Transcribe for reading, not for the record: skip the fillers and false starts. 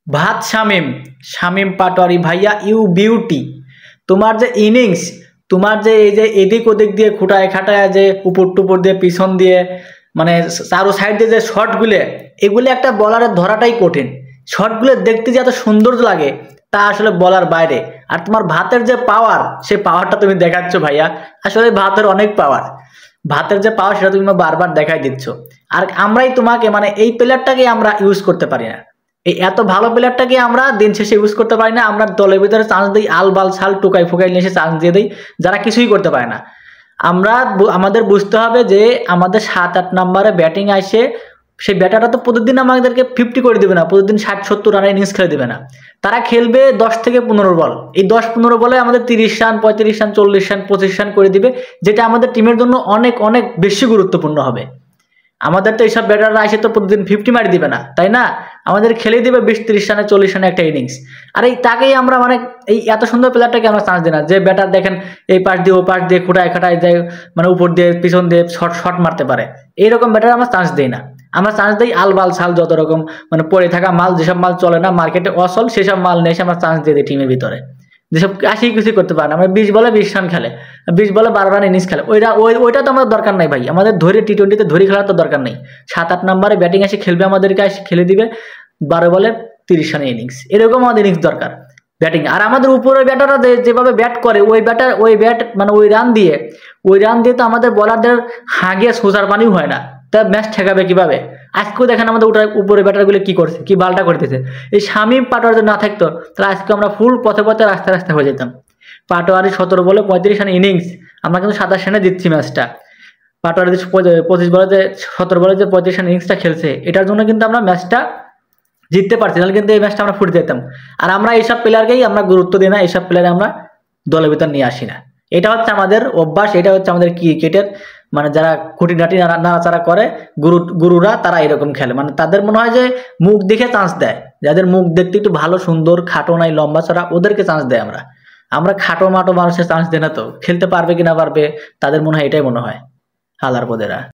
ভাত শামিম, শামিম পাটোয়ারি ভাইয়া you beauty. তোমার যে ইনিংস, তোমার যে এই যে এদিক ওদিক দিয়ে খুঁটায় খাটায় যে উপর টুপর দিয়ে পিছন দিয়ে মানে চারো সাইড দিয়ে যে শটগুলো, এগুলো একটা বলারের ধরাটাই কঠিন। শটগুলো দেখতে যে এত সুন্দর লাগে তা আসলে বলার বাইরে। আর তোমার ভাতের যে পাওয়ার, সেই পাওয়ারটা তুমি দেখাচ্ছ ভাইয়া। আসলে ভাতের অনেক পাওয়ার, ভাতের যে পাওয়ার সেটা তুমি বারবার দেখাই দিচ্ছ। আর আমরাই তোমাকে মানে এই প্লেয়ারটাকে আমরা ইউজ করতে পারি না, এই এত ভালো প্লেয়ারটাকে আমরা দিন শেষে ইউজ করতে পারি না। আমরা দলের ভিতরে চান্স দিই আল বাল ছাল টুকাই ফুকাই নিয়ে এসে চান্স দিয়ে দিই, যারা কিছুই করতে পারে না। আমরা আমাদের বুঝতে হবে যে আমাদের 7-8 নম্বরে ব্যাটিং আসে, সেই ব্যাটারটা তো প্রতিদিন আমাদেরকে 50 করে দিবে না, প্রতিদিন 60-70 রানের ইনিংস খেলে দিবে না। তারা খেলবে 10 থেকে 15 বল, এই 10-15 বলে আমাদের 30 রান 35 রান 40 রান 25 রান করে দিবে, যেটা আমাদের টিমের জন্য অনেক অনেক বেশি গুরুত্বপূর্ণ হবে। আমাদের তো এইসব ব্যাটাররা আসে তো প্রতিদিন 50 মারি দিবে না, তাই না? আমাদের খেলে দিবে 20-30 রানে 40 রানে একটা ইনিংস। আর এই তাকেই আমরা মানে এই এত সুন্দর প্লেয়ারটাকে আমরা চান্স দিই না। যে ব্যাটার দেখেন এই পাশ দিয়ে ও পাশ দিয়ে খুঁটায় খাটায় যায়, মানে উপর দিয়ে পিছন দিয়ে শর্ট শর্ট মারতে পারে, এইরকম ব্যাটার আমরা চান্স দিই না। আমরা চান্স দিই আল বাল ছাল যত রকম মানে পড়ে থাকা মাল, যেসব মাল চলে না মার্কেটে অসল, সেসব মাল নিয়ে এসে আমরা চান্স দিয়ে দিই টিমের ভিতরে, যেসব আসি কিছু করতে পারে না। আমরা 20 বলে 20 রান খেলে, 20 বলে 12 রান ইনিংস খেলে, ওইটা তো আমাদের দরকার নাই ভাই। আমাদের ধরে টি-20তে ধরে খেলার তো দরকার নেই। 7-8 নম্বরে ব্যাটিং আসে খেলবে, আমাদেরকে আসে খেলে দিবে 12 বলে 30 রানের ইনিংস, এরকম আমাদের ইনিংস দরকার ব্যাটিং। আর আমাদের উপরের ব্যাটাররা যেভাবে ব্যাট করে, ওই ব্যাট মানে ওই রান দিয়ে তো আমাদের বলারদের হাগিয়ে সোজার পানিও হয় না। তা ম্যাচ ঠেকাবে কিভাবে? আজকেও দেখেন আমাদের উপরে ব্যাটারগুলো কি করছে, কি বালটা করতেছে। এই শামিম পাটোয়ারি যদি না থাকতো তাহলে আজকে আমরা ফুল পথে পথে রাস্তা রাস্তা হয়ে যেতাম। পাটোয়ারি 17 বলে 35 রানের ইনিংস, আমরা কিন্তু 27 রানে জিতছি ম্যাচটা। পাটোয়ারি 25 বলে যে 17 বলে যে 35 রানের ইনিংসটা খেলছে, এটার জন্য কিন্তু আমরা ম্যাচটা জিততে পারছি, নাহলে কিন্তু এই ম্যাচটা আমরা ফুটে যেতাম। আর আমরা এইসব প্লেয়ারকেই আমরা গুরুত্ব দিই না, এইসব প্লেয়ার আমরা দলের ভিতর নিয়ে আসি না। এটা হচ্ছে আমাদের অভ্যাস, এটা হচ্ছে আমাদের ক্রিকেটের মানে যারা খুঁটিনাটি নাড়াচাড়া করে গুরুরা, তারা এরকম খেলে। মানে তাদের মনে হয় যে মুখ দেখে চান্স দেয়, যাদের মুখ দেখতে একটু ভালো সুন্দর খাটো নাই লম্বা ছাড়া ওদেরকে চান্স দেয়। আমরা খাটো মাটো মানুষের চান্স দেয় না, তো খেলতে পারবে কি না পারবে তাদের মনে হয় এটাই মনে হয় হালার পদেরা।